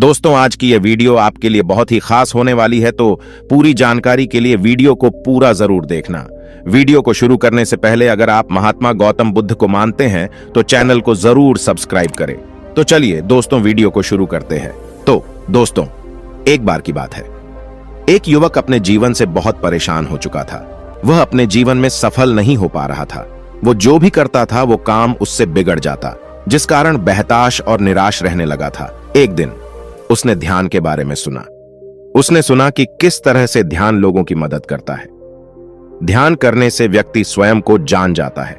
दोस्तों, आज की यह वीडियो आपके लिए बहुत ही खास होने वाली है, तो पूरी जानकारी के लिए वीडियो को पूरा जरूर देखना। वीडियो को शुरू करने से पहले अगर आप महात्मा गौतम बुद्ध को मानते हैं तो चैनल को जरूर सब्सक्राइब करें। तो चलिए दोस्तों, वीडियो को शुरू करते हैं। तो दोस्तों, एक बार की बात है, एक युवक अपने जीवन से बहुत परेशान हो चुका था। वह अपने जीवन में सफल नहीं हो पा रहा था। वो जो भी करता था वो काम उससे बिगड़ जाता, जिस कारण बहताश और निराश रहने लगा था। एक दिन उसने ध्यान के बारे में सुना। उसने सुना कि किस तरह से ध्यान लोगों की मदद करता है। ध्यान करने से व्यक्ति स्वयं को जान जाता है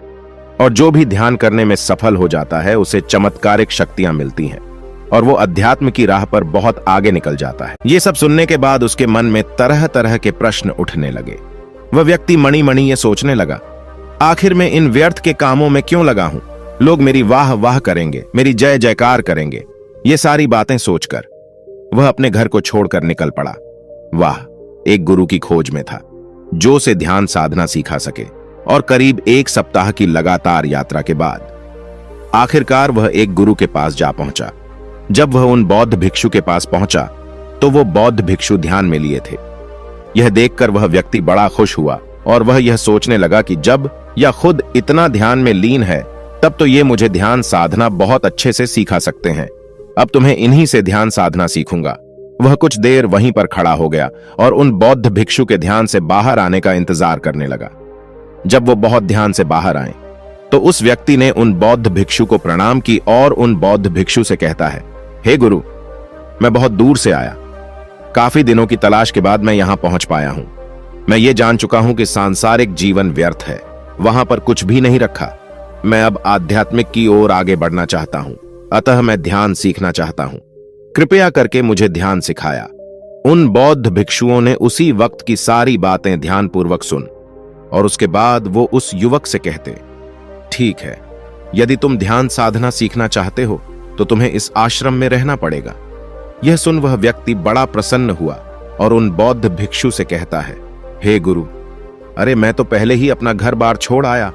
और जो भी ध्यान करने में सफल हो जाता है उसे चमत्कारिक शक्तियां मिलती हैं और वो अध्यात्म की राह पर बहुत आगे निकल जाता है। ये सब सुनने के बाद उसके मन में तरह तरह के प्रश्न उठने लगे। वह व्यक्ति मणि मणि ये सोचने लगा, आखिर मैं इन व्यर्थ के कामों में क्यों लगा हूं? लोग मेरी वाह वाह करेंगे, मेरी जय जयकार करेंगे। ये सारी बातें सोचकर वह अपने घर को छोड़कर निकल पड़ा। वाह, एक गुरु की खोज में था जो उसे ध्यान साधना सिखा सके। और करीब एक सप्ताह की लगातार यात्रा के बाद आखिरकार वह एक गुरु के पास जा पहुंचा। जब वह उन बौद्ध भिक्षु के पास पहुंचा तो वो बौद्ध भिक्षु ध्यान में लिए थे। यह देखकर वह व्यक्ति बड़ा खुश हुआ और वह यह सोचने लगा कि जब यह खुद इतना ध्यान में लीन है तब तो ये मुझे ध्यान साधना बहुत अच्छे से सिखा सकते हैं। अब तुम्हें इन्हीं से ध्यान साधना सीखूंगा। वह कुछ देर वहीं पर खड़ा हो गया और उन बौद्ध भिक्षु के ध्यान से बाहर आने का इंतजार करने लगा। जब वो बहुत ध्यान से बाहर आए तो उस व्यक्ति ने उन बौद्ध भिक्षु को प्रणाम की और उन बौद्ध भिक्षु से कहता है, हे गुरु, मैं बहुत दूर से आया। काफी दिनों की तलाश के बाद मैं यहां पहुंच पाया हूं। मैं ये जान चुका हूं कि सांसारिक जीवन व्यर्थ है, वहां पर कुछ भी नहीं रखा। मैं अब आध्यात्मिक की ओर आगे बढ़ना चाहता हूं, अतः मैं ध्यान सीखना चाहता हूं। कृपया करके मुझे ध्यान सिखाया। उन बौद्ध भिक्षुओं ने उसी वक्त की सारी बातें ध्यानपूर्वक सुन और उसके बाद वो उस युवक से कहते, ठीक है, यदि तुम ध्यान साधना सीखना चाहते हो तो तुम्हें इस आश्रम में रहना पड़ेगा। यह सुन वह व्यक्ति बड़ा प्रसन्न हुआ और उन बौद्ध भिक्षु से कहता है, हे गुरु, अरे मैं तो पहले ही अपना घर बार छोड़ आया।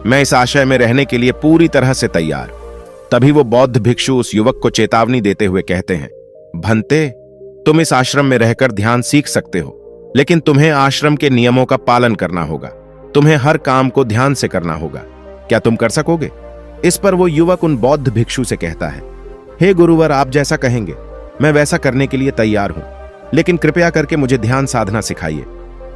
मैं इस आशय में रहने के लिए पूरी तरह से तैयार। तभी वो बौद्ध भिक्षु उस युवक को चेतावनी देते हुए कहते हैं, भंते, तुम इस आश्रम में रहकर ध्यान सीख सकते हो, लेकिन तुम्हें आश्रम के नियमों का पालन करना होगा। तुम्हें हर काम को ध्यान से करना होगा। क्या तुम कर सकोगे? इस पर वो युवक उन बौद्ध भिक्षु से कहता है, हे गुरुवर, आप जैसा कहेंगे मैं वैसा करने के लिए तैयार हूं, लेकिन कृपया करके मुझे ध्यान साधना सिखाइए।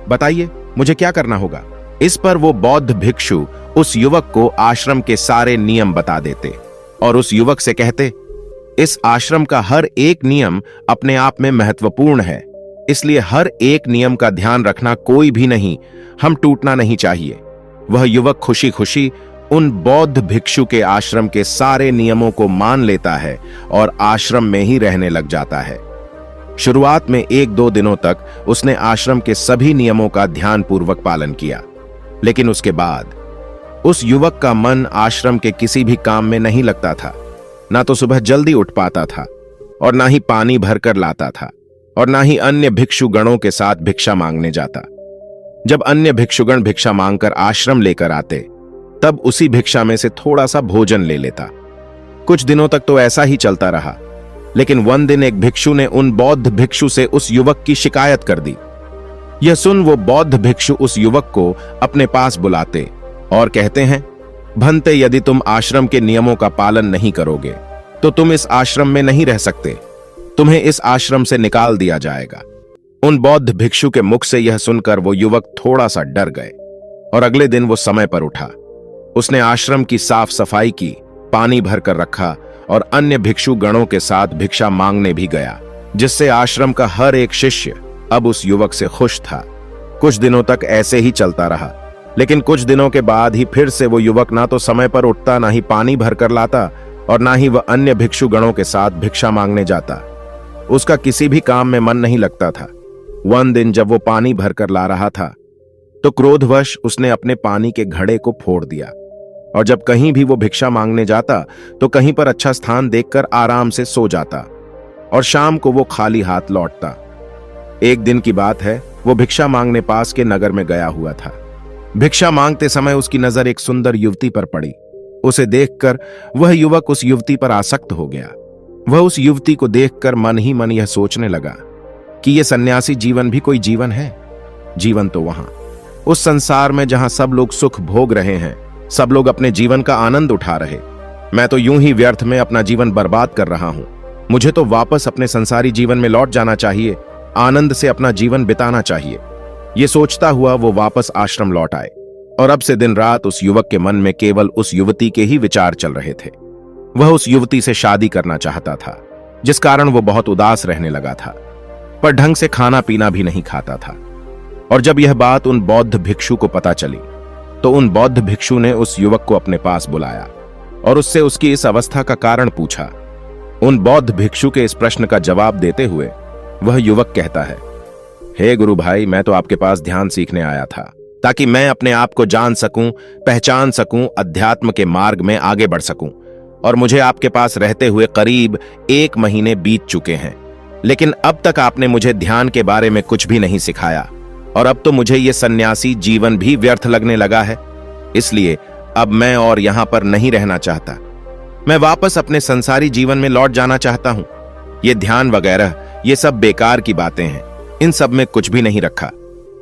बताइए मुझे क्या करना होगा? इस पर वो बौद्ध भिक्षु उस युवक को आश्रम के सारे नियम बता देते और उस युवक से कहते, इस आश्रम का हर एक नियम अपने आप में महत्वपूर्ण है, इसलिए हर एक नियम का ध्यान रखना कोई भी नहीं, हम टूटना नहीं चाहिए। वह युवक खुशी खुशी उन बौद्ध भिक्षु के आश्रम के सारे नियमों को मान लेता है और आश्रम में ही रहने लग जाता है। शुरुआत में 1-2 दिनों तक उसने आश्रम के सभी नियमों का ध्यानपूर्वक पालन किया, लेकिन उसके बाद उस युवक का मन आश्रम के किसी भी काम में नहीं लगता था। ना तो सुबह जल्दी उठ पाता था और ना ही पानी भरकर लाता था और ना ही अन्य भिक्षुगणों के साथ भिक्षा मांगने जाता। जब अन्य भिक्षुगण भिक्षा मांगकर आश्रम लेकर आते तब उसी भिक्षा में से थोड़ा सा भोजन ले लेता। कुछ दिनों तक तो ऐसा ही चलता रहा, लेकिन one दिन एक भिक्षु ने उन बौद्ध भिक्षु से उस युवक की शिकायत कर दी। यह सुन वो बौद्ध भिक्षु उस युवक को अपने पास बुलाते और कहते हैं, भंते, यदि तुम आश्रम के नियमों का पालन नहीं करोगे तो तुम इस आश्रम में नहीं रह सकते। तुम्हें इस आश्रम से निकाल दिया जाएगा। उन बौद्ध भिक्षु के मुख से यह सुनकर वो युवक थोड़ा सा डर गए और अगले दिन वो समय पर उठा। उसने आश्रम की साफ सफाई की, पानी भरकर रखा और अन्य भिक्षु गणों के साथ भिक्षा मांगने भी गया, जिससे आश्रम का हर एक शिष्य अब उस युवक से खुश था। कुछ दिनों तक ऐसे ही चलता रहा, लेकिन कुछ दिनों के बाद ही फिर से वो युवक ना तो समय पर उठता, ना ही पानी भरकर लाता और ना ही वह अन्य भिक्षु गणों के साथ भिक्षा मांगने जाता। उसका किसी भी काम में मन नहीं लगता था। one दिन जब वो पानी भरकर ला रहा था तो क्रोधवश उसने अपने पानी के घड़े को फोड़ दिया और जब कहीं भी वो भिक्षा मांगने जाता तो कहीं पर अच्छा स्थान देखकर आराम से सो जाता और शाम को वो खाली हाथ लौटता। एक दिन की बात है, वो भिक्षा मांगने पास के नगर में गया हुआ था। भिक्षा मांगते समय उसकी नजर एक सुंदर युवती पर पड़ी। उसे देखकर वह युवक उस युवती पर आसक्त हो गया। वह उस युवती को देखकर मन ही मन यह सोचने लगा कि यह सन्यासी जीवन भी कोई जीवन है। जीवन तो वहां उस संसार में जहां सब लोग सुख भोग रहे हैं, सब लोग अपने जीवन का आनंद उठा रहे। मैं तो यूं ही व्यर्थ में अपना जीवन बर्बाद कर रहा हूं। मुझे तो वापस अपने संसारी जीवन में लौट जाना चाहिए, आनंद से अपना जीवन बिताना चाहिए। ये सोचता हुआ वो वापस आश्रम लौट आए और अब से दिन रात उस युवक के मन में केवल उस युवती के ही विचार चल रहे थे। वह उस युवती से शादी करना चाहता था, जिस कारण वो बहुत उदास रहने लगा था, पर ढंग से खाना पीना भी नहीं खाता था। और जब यह बात उन बौद्ध भिक्षु को पता चली तो उन बौद्ध भिक्षु ने उस युवक को अपने पास बुलाया और उससे उसकी इस अवस्था का कारण पूछा। उन बौद्ध भिक्षु के इस प्रश्न का जवाब देते हुए वह युवक कहता है, हे गुरु भाई, मैं तो आपके पास ध्यान सीखने आया था ताकि मैं अपने आप को जान सकूं, पहचान सकूं, अध्यात्म के मार्ग में आगे बढ़ सकूं। और मुझे आपके पास रहते हुए करीब 1 महीने बीत चुके हैं, लेकिन अब तक आपने मुझे ध्यान के बारे में कुछ भी नहीं सिखाया और अब तो मुझे यह सन्यासी जीवन भी व्यर्थ लगने लगा है। इसलिए अब मैं और यहां पर नहीं रहना चाहता। मैं वापस अपने संसारी जीवन में लौट जाना चाहता हूं। ये ध्यान वगैरह ये सब बेकार की बातें हैं, इन सब में कुछ भी नहीं रखा।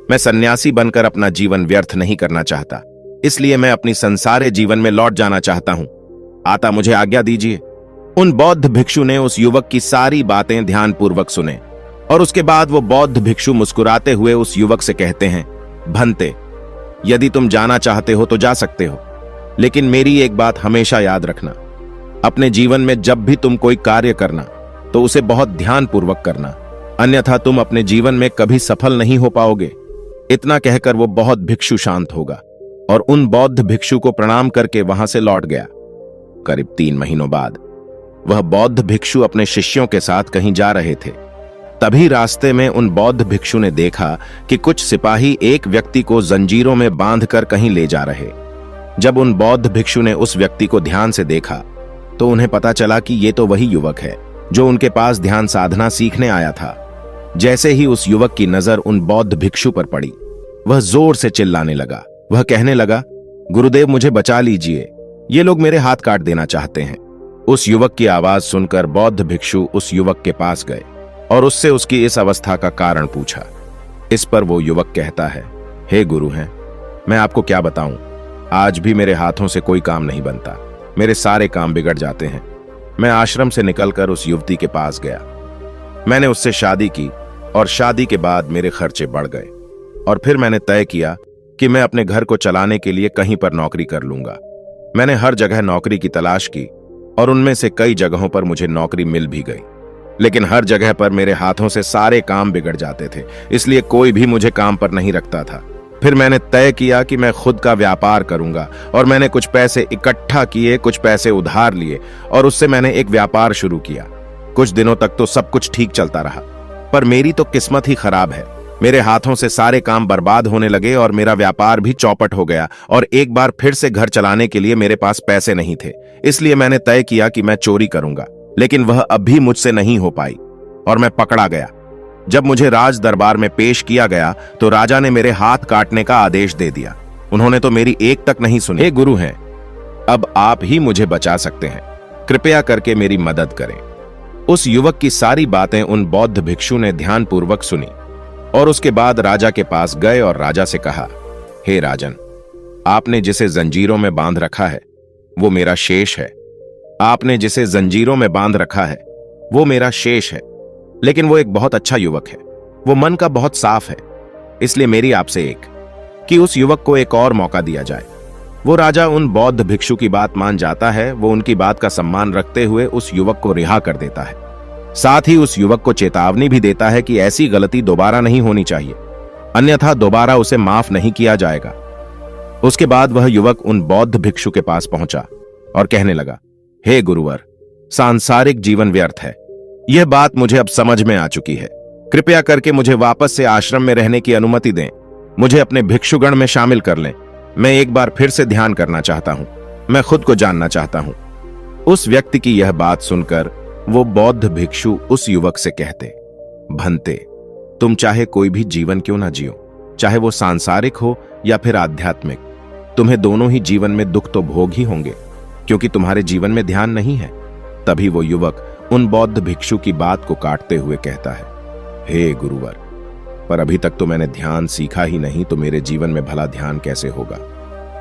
मैं सन्यासी बनकर अपना जीवन व्यर्थ नहीं करना चाहता, इसलिए मैं अपनी संसारी जीवन में लौट जाना चाहता हूं। आता मुझे आज्ञा दीजिए। उन बौद्ध भिक्षु ने उस युवक की सारी बातें ध्यानपूर्वक सुने और उसके बाद वो बौद्ध भिक्षु मुस्कुराते हुए उस युवक से कहते हैं, भंते, यदि तुम जाना चाहते हो तो जा सकते हो, लेकिन मेरी एक बात हमेशा याद रखना। अपने जीवन में जब भी तुम कोई कार्य करना तो उसे बहुत ध्यानपूर्वक करना, अन्यथा तुम अपने जीवन में कभी सफल नहीं हो पाओगे। इतना कहकर वो बौद्ध भिक्षु शांत होगा और उन बौद्ध भिक्षु को प्रणाम करके वहां से लौट गया। करीब 3 महीनों बाद वह बौद्ध भिक्षु अपने शिष्यों के साथ कहीं जा रहे थे। तभी रास्ते में उन बौद्ध भिक्षु ने देखा कि कुछ सिपाही एक व्यक्ति को जंजीरों में बांधकर कहीं ले जा रहे। जब उन बौद्ध भिक्षु ने उस व्यक्ति को ध्यान से देखा तो उन्हें पता चला कि ये तो वही युवक है जो उनके पास ध्यान साधना सीखने आया था। जैसे ही उस युवक की नजर उन बौद्ध भिक्षु पर पड़ी, वह जोर से चिल्लाने लगा। वह कहने लगा, गुरुदेव, मुझे बचा लीजिए, ये लोग मेरे हाथ काट देना चाहते हैं। उस युवक की आवाज सुनकर बौद्ध भिक्षु उस युवक के पास गए और उससे उसकी इस अवस्था का कारण पूछा। इस पर वो युवक कहता है, हे गुरु हैं, मैं आपको क्या बताऊं, आज भी मेरे हाथों से कोई काम नहीं बनता, मेरे सारे काम बिगड़ जाते हैं। मैं आश्रम से निकलकर उस युवती के पास गया, मैंने उससे शादी की और शादी के बाद मेरे खर्चे बढ़ गए और फिर मैंने तय किया कि मैं अपने घर को चलाने के लिए कहीं पर नौकरी कर लूंगा। मैंने हर जगह नौकरी की तलाश की और उनमें से कई जगहों पर मुझे नौकरी मिल भी गई, लेकिन हर जगह पर मेरे हाथों से सारे काम बिगड़ जाते थे, इसलिए कोई भी मुझे काम पर नहीं रखता था। फिर मैंने तय किया कि मैं खुद का व्यापार करूंगा और मैंने कुछ पैसे इकट्ठा किए, कुछ पैसे उधार लिए और उससे मैंने एक व्यापार शुरू किया। कुछ दिनों तक तो सब कुछ ठीक चलता रहा, पर मेरी तो किस्मत ही खराब है। मेरे हाथों से सारे काम बर्बाद होने लगे और मेरा व्यापार भी चौपट हो गया और एक बार फिर से घर चलाने के लिए मेरे पास पैसे नहीं थे। इसलिए मैंने तय किया कि मैं चोरी करूंगा, लेकिन वह अब भी मुझसे नहीं हो पाई और मैं पकड़ा गया। जब मुझे राज दरबार में पेश किया गया तो राजा ने मेरे हाथ काटने का आदेश दे दिया। उन्होंने तो मेरी एक तक नहीं सुनी। हे गुरु हैं, अब आप ही मुझे बचा सकते हैं, कृपया करके मेरी मदद करें। उस युवक की सारी बातें उन बौद्ध भिक्षु ने ध्यानपूर्वक सुनी और उसके बाद राजा के पास गए और राजा से कहा, हे राजन, आपने जिसे जंजीरों में बांध रखा है वो मेरा शेष है। आपने जिसे जंजीरों में बांध रखा है वो मेरा शेष है, लेकिन वो एक बहुत अच्छा युवक है, वो मन का बहुत साफ है, इसलिए मेरी आपसे एक कि उस युवक को एक और मौका दिया जाए। वो राजा उन बौद्ध भिक्षु की बात मान जाता है। वो उनकी बात का सम्मान रखते हुए उस युवक को रिहा कर देता है। साथ ही उस युवक को चेतावनी भी देता है कि ऐसी गलती दोबारा नहीं होनी चाहिए, अन्यथा दोबारा उसे माफ नहीं किया जाएगा। उसके बाद वह युवक उन बौद्ध भिक्षु के पास पहुंचा और कहने लगा, हे गुरुवर, सांसारिक जीवन व्यर्थ है, यह बात मुझे अब समझ में आ चुकी है। कृपया करके मुझे वापस से आश्रम में रहने की अनुमति दें, मुझे अपने भिक्षुगण में शामिल कर लें। मैं एक बार फिर से ध्यान करना चाहता हूं, मैं खुद को जानना चाहता हूं। उस व्यक्ति की यह बात सुनकर वो बौद्ध भिक्षु उस युवक से कहते, भंते, तुम चाहे कोई भी जीवन क्यों ना जियो, चाहे वो सांसारिक हो या फिर आध्यात्मिक, तुम्हें दोनों ही जीवन में दुख तो भोग ही होंगे, क्योंकि तुम्हारे जीवन में ध्यान नहीं है। तभी वो युवक उन बौद्ध भिक्षु की बात को काटते हुए कहता है, हे गुरुवर, पर अभी तक तो मैंने ध्यान सीखा ही नहीं, तो मेरे जीवन में भला ध्यान कैसे होगा,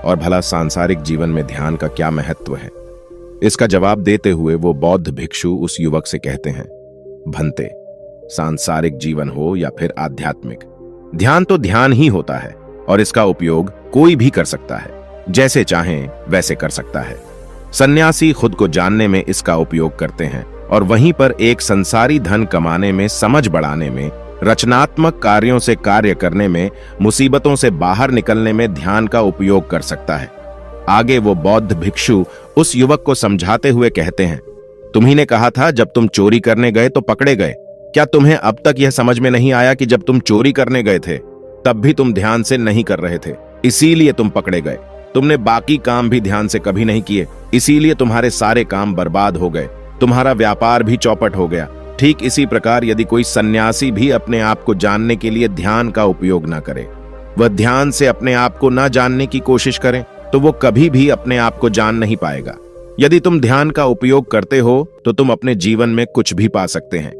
और भला सांसारिक जीवन में ध्यान का क्या महत्व है। इसका जवाब देते हुए वो बौद्ध भिक्षु उस युवक से कहते हैं, भंते, सांसारिक जीवन हो या फिर आध्यात्मिक, ध्यान तो ध्यान ही होता है और इसका उपयोग कोई भी कर सकता है, जैसे चाहें वैसे कर सकता है। सन्यासी खुद को जानने में इसका उपयोग करते हैं और वहीं पर एक संसारी धन कमाने में, समझ बढ़ाने में, रचनात्मक कार्यों से कार्य करने में, मुसीबतों से बाहर निकलने में ध्यान का उपयोग कर सकता है। आगे वो बौद्ध भिक्षु उस युवक को समझाते हुए कहते हैं, तुम्ही ने कहा था जब तुम चोरी करने गए तो पकड़े गए। क्या तुम्हें अब तक यह समझ में नहीं आया कि जब तुम चोरी करने गए थे तब भी तुम ध्यान से नहीं कर रहे थे, इसीलिए तुम पकड़े गए। तुमने बाकी काम भी ध्यान से कभी नहीं किए, इसीलिए तुम्हारे सारे काम बर्बाद हो गए, तुम्हारा व्यापार भी चौपट हो गया। ठीक इसी प्रकार यदि कोई सन्यासी भी अपने आप को जानने के लिए ध्यान का उपयोग न करे, वह ध्यान से अपने आप को न जानने की कोशिश करे, तो वो कभी भी अपने आप को जान नहीं पाएगा। यदि तुम ध्यान का उपयोग करते हो तो तुम अपने जीवन में कुछ भी पा सकते हैं,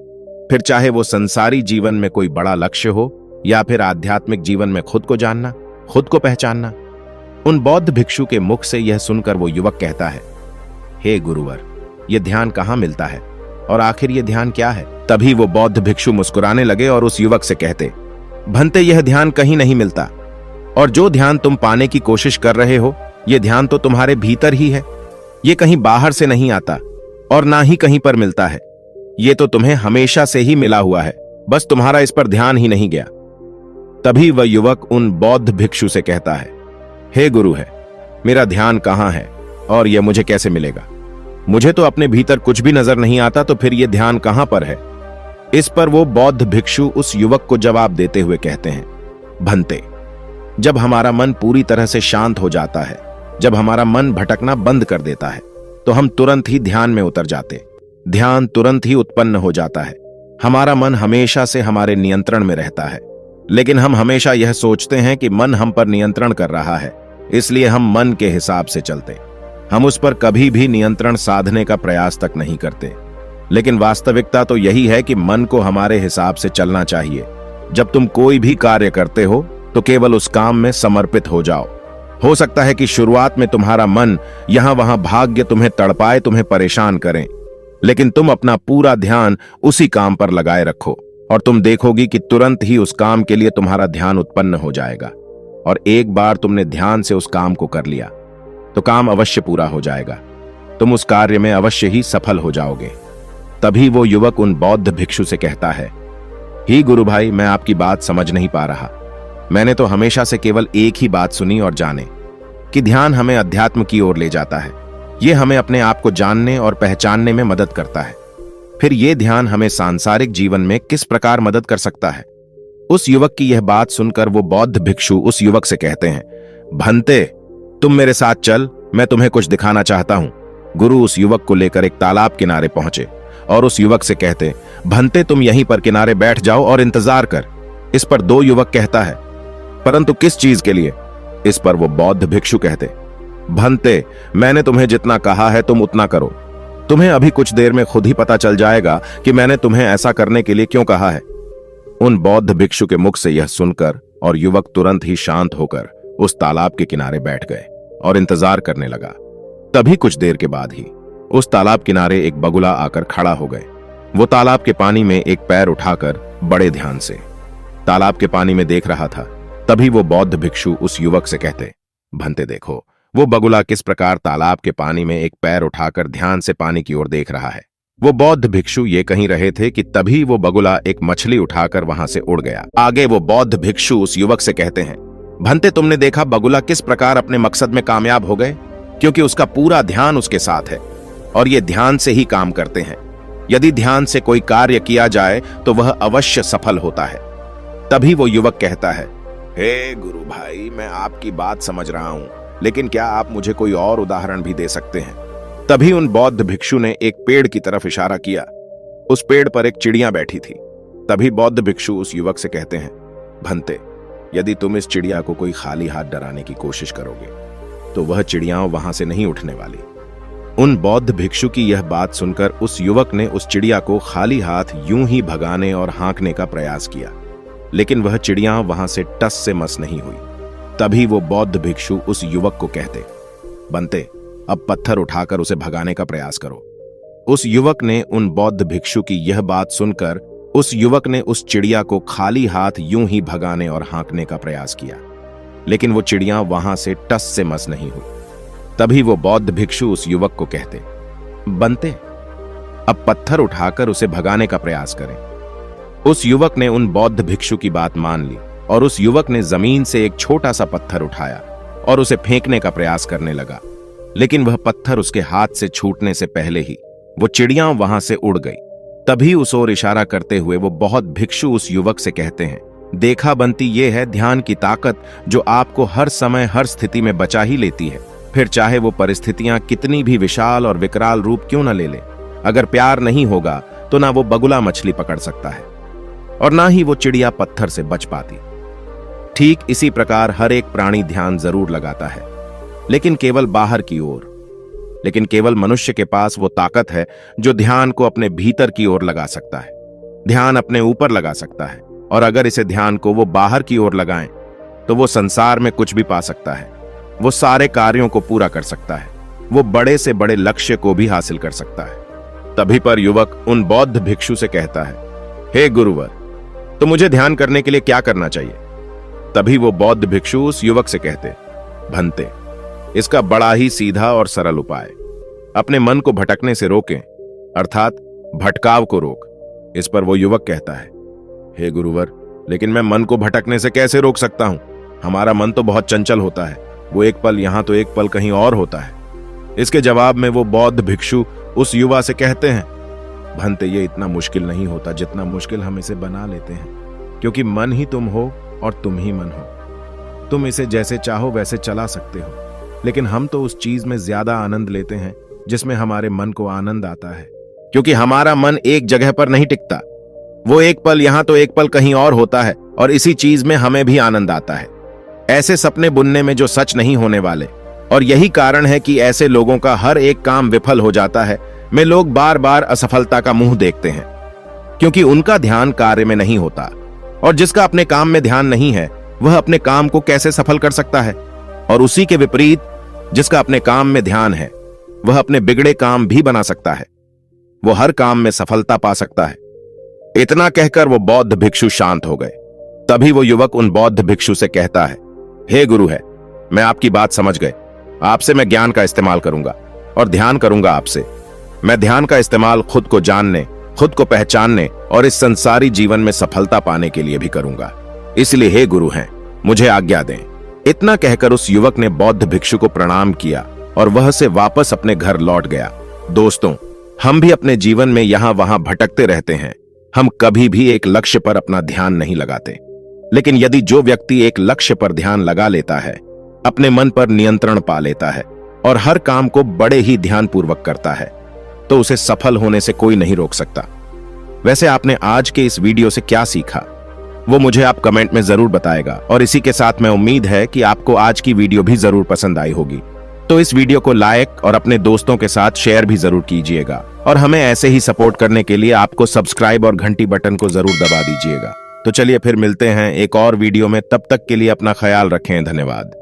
फिर चाहे वो संसारी जीवन में कोई बड़ा लक्ष्य हो या फिर आध्यात्मिक जीवन में खुद को जानना, खुद को पहचानना। उन बौद्ध भिक्षु के मुख से यह सुनकर वो युवक कहता है, हे गुरुवर, यह ध्यान कहाँ मिलता है और आखिर यह ध्यान क्या है। तभी वो बौद्ध भिक्षु मुस्कुराने लगे और उस युवक से कहते, भंते, यह ध्यान कहीं नहीं मिलता, और जो ध्यान तुम पाने की कोशिश कर रहे हो, यह ध्यान तो तुम्हारे भीतर ही है। यह कहीं बाहर से नहीं आता और ना ही कहीं पर मिलता है, यह तो तुम्हें हमेशा से ही मिला हुआ है, बस तुम्हारा इस पर ध्यान ही नहीं गया। तभी वह युवक उन बौद्ध भिक्षु से कहता है, हे गुरु है, मेरा ध्यान कहाँ है और यह मुझे कैसे मिलेगा। मुझे तो अपने भीतर कुछ भी नजर नहीं आता, तो फिर यह ध्यान कहां पर है। इस पर वो बौद्ध भिक्षु उस युवक को जवाब देते हुए कहते हैं, भंते, जब हमारा मन पूरी तरह से शांत हो जाता है, जब हमारा मन भटकना बंद कर देता है, तो हम तुरंत ही ध्यान में उतर जाते। ध्यान तुरंत ही उत्पन्न हो जाता है। हमारा मन हमेशा से हमारे नियंत्रण में रहता है, लेकिन हम हमेशा यह सोचते हैं कि मन हम पर नियंत्रण कर रहा है, इसलिए हम मन के हिसाब से चलते। हम उस पर कभी भी नियंत्रण साधने का प्रयास तक नहीं करते। लेकिन वास्तविकता तो यही है कि मन को हमारे हिसाब से चलना चाहिए। जब तुम कोई भी कार्य करते हो तो केवल उस काम में समर्पित हो जाओ। हो सकता है कि शुरुआत में तुम्हारा मन यहां वहां भाग्य तुम्हें तड़पाए, तुम्हें परेशान करें, लेकिन तुम अपना पूरा ध्यान उसी काम पर लगाए रखो और तुम देखोगी कि तुरंत ही उस काम के लिए तुम्हारा ध्यान उत्पन्न हो जाएगा। और एक बार तुमने ध्यान से उस काम को कर लिया तो काम अवश्य पूरा हो जाएगा, तुम उस कार्य में अवश्य ही सफल हो जाओगे। तभी वो युवक उन बौद्ध भिक्षु से कहता है, ही गुरु भाई, मैं आपकी बात समझ नहीं पा रहा। मैंने तो हमेशा से केवल एक ही बात सुनी और जाने कि ध्यान हमें अध्यात्म की ओर ले जाता है। यह हमें अपने आप को जानने और पहचानने में मदद करता है। फिर यह ध्यान हमें सांसारिक जीवन में किस प्रकार मदद कर सकता है। उस युवक की यह बात सुनकर वो बौद्ध भिक्षु उस युवक से कहते हैं, भंते, तुम मेरे साथ चल, मैं तुम्हें कुछ दिखाना चाहता हूं। गुरु उस युवक को लेकर एक तालाब किनारे पहुंचे और उस युवक से कहते, भंते, तुम यहीं पर किनारे बैठ जाओ और इंतजार कर। इस पर दो युवक कहता है, परंतु किस चीज के लिए। इस पर वो बौद्ध भिक्षु कहते, भंते, मैंने तुम्हें जितना कहा है तुम उतना करो। तुम्हें अभी कुछ देर में खुद ही पता चल जाएगा कि मैंने तुम्हें ऐसा करने के लिए क्यों कहा है। उन बौद्ध भिक्षु के मुख से यह सुनकर और युवक तुरंत ही शांत होकर उस तालाब के किनारे बैठ गए और इंतजार करने लगा। तभी कुछ देर के बाद ही उस तालाब किनारे एक बगुला आकर खड़ा हो गए। वो तालाब के पानी में एक पैर उठाकर बड़े ध्यान से तालाब के पानी में देख रहा था। तभी वो बौद्ध भिक्षु उस युवक से कहते, भंते, देखो वो बगुला किस प्रकार तालाब के पानी में एक पैर उठाकर ध्यान से पानी की ओर देख रहा है। वो बौद्ध भिक्षु ये कहीं रहे थे कि तभी वो बगुला एक मछली उठाकर वहां से उड़ गया। आगे वो बौद्ध भिक्षु उस युवक से कहते हैं, भंते, तुमने देखा बगुला किस प्रकार अपने मकसद में कामयाब हो गए, क्योंकि उसका पूरा ध्यान उसके साथ है और ये ध्यान से ही काम करते हैं। यदि ध्यान से कोई कार्य किया जाए तो वह अवश्य सफल होता है। तभी वो युवक कहता है, हे गुरु भाई, मैं आपकी बात समझ रहा हूं, लेकिन क्या आप मुझे कोई और उदाहरण भी दे सकते हैं। तभी उन बौद्ध भिक्षु ने एक पेड़ की तरफ इशारा किया। उस पेड़ पर एक चिड़िया बैठी थी। तभी बौद्ध भिक्षु उस युवक से कहते हैं, भंते, यदि तुम इस चिड़िया को कोई खाली हाथ डराने की कोशिश करोगे तो वह चिड़िया वहां से नहीं उठने वाली। उन बौद्ध भिक्षु की यह बात सुनकर उस युवक ने उस चिड़िया को खाली हाथ यूं ही भगाने और हाँकने का प्रयास किया, लेकिन वह चिड़िया वहां से टस से मस नहीं हुई। तभी वो बौद्ध भिक्षु उस युवक को कहते, बंते, अब पत्थर उठाकर उसे भगाने का प्रयास करो। उस युवक ने उन बौद्ध भिक्षु की यह बात सुनकर उस युवक ने उस चिड़िया को खाली हाथ यूं ही भगाने और हाँकने का प्रयास किया, लेकिन वो चिड़िया वहां से टस से मस नहीं हुई। तभी वो बौद्ध भिक्षु उस युवक को कहते, बंते, अब पत्थर उठाकर उसे भगाने का प्रयास करें। उस युवक ने उन बौद्ध भिक्षु की बात मान ली और उस युवक ने जमीन से एक छोटा सा पत्थर उठाया और उसे फेंकने का प्रयास करने लगा, लेकिन वह पत्थर उसके हाथ से छूटने से पहले ही वो चिड़िया वहां से उड़ गई। तभी उस ओर इशारा करते हुए वो बहुत भिक्षु उस युवक से कहते हैं, देखा बंती, ये है ध्यान की ताकत जो आपको हर समय हर स्थिति में बचा ही लेती है, फिर चाहे वो परिस्थितियां कितनी भी विशाल और विकराल रूप क्यों न ले ले। अगर प्यार नहीं होगा तो ना वो बगुला मछली पकड़ सकता है और ना ही वो चिड़िया पत्थर से बच पाती। ठीक इसी प्रकार हर एक प्राणी ध्यान जरूर लगाता है, लेकिन केवल बाहर की ओर। लेकिन केवल मनुष्य के पास वो ताकत है जो ध्यान को अपने भीतर की ओर लगा सकता है, ध्यान अपने ऊपर लगा सकता है। और अगर इसे ध्यान को वो बाहर की ओर लगाएं तो वो संसार में कुछ भी पा सकता है, वो सारे कार्यों को पूरा कर सकता है, वो बड़े से बड़े लक्ष्य को भी हासिल कर सकता है। तभी पर युवक उन बौद्ध भिक्षु से कहता है, हे गुरुवर, तो मुझे ध्यान करने के लिए क्या करना चाहिए? तभी वो बौद्ध भिक्षु उस युवक से कहते, भंते, इसका बड़ा ही सीधा और सरल उपाय, अपने मन को भटकने से रोकें, अर्थात भटकाव को रोक। इस पर वो युवक कहता है, हे गुरुवर, लेकिन मैं मन को भटकने से कैसे रोक सकता हूं? हमारा मन तो बहुत चंचल होता है, वो एक पल यहां तो एक पल कहीं और होता है। इसके जवाब में वो बौद्ध भिक्षु उस युवा से कहते हैं, भंते, ये इतना मुश्किल नहीं होता जितना मुश्किल हम इसे बना लेते हैं, क्योंकि मन ही तुम हो और तुम ही मन हो। तुम इसे जैसे चाहो वैसे चला सकते हो, लेकिन हम तो उस चीज में ज्यादा आनंद लेते हैं जिसमें हमारे मन को आनंद आता है, क्योंकि हमारा मन एक जगह पर नहीं टिकता। वो एक पल यहां तो एक पल कहीं और होता है और इसी चीज में हमें भी आनंद आता है। ऐसे सपने बुनने में जो सच नहीं होने वाले, और यही कारण है कि ऐसे लोगों का हर एक काम विफल हो जाता है, में लोग बार बार असफलता का मुंह देखते हैं, क्योंकि उनका ध्यान कार्य में नहीं होता। और जिसका अपने काम में ध्यान नहीं है वह अपने काम को कैसे सफल कर सकता है? और उसी के विपरीत जिसका अपने काम में ध्यान है वह अपने बिगड़े काम भी बना सकता है, वो हर काम में सफलता पा सकता है। इतना कहकर वो बौद्ध भिक्षु शांत हो गए। तभी वो युवक उन बौद्ध भिक्षु से कहता है, हे गुरु है, मैं आपकी बात समझ गए। आपसे मैं ज्ञान का इस्तेमाल करूंगा और ध्यान करूंगा आपसे। मैं ध्यान का इस्तेमाल खुद को जानने, खुद को पहचानने और इस संसारी जीवन में सफलता पाने के लिए भी करूंगा। इसलिए हे गुरु हैं, मुझे आज्ञा दें। इतना कहकर उस युवक ने बौद्ध भिक्षु को प्रणाम किया और वह से वापस अपने घर लौट गया। दोस्तों, हम भी अपने जीवन में यहां वहां भटकते रहते हैं। हम कभी भी एक लक्ष्य पर अपना ध्यान नहीं लगाते, लेकिन यदि जो व्यक्ति एक लक्ष्य पर ध्यान लगा लेता है, अपने मन पर नियंत्रण पा लेता है और हर काम को बड़े ही ध्यानपूर्वक करता है, तो उसे सफल होने से कोई नहीं रोक सकता। वैसे आपने आज के इस वीडियो से क्या सीखा, वो मुझे आप कमेंट में जरूर बताएगा। और इसी के साथ मैं उम्मीद है कि आपको आज की वीडियो भी जरूर पसंद आई होगी। तो इस वीडियो को लाइक और अपने दोस्तों के साथ शेयर भी जरूर कीजिएगा। और हमें ऐसे ही सपोर्ट करने के लिए आपको सब्सक्राइब और घंटी बटन को जरूर दबा दीजिएगा। तो चलिए फिर मिलते हैं एक और वीडियो में, तब तक के लिए अपना ख्याल रखें। धन्यवाद।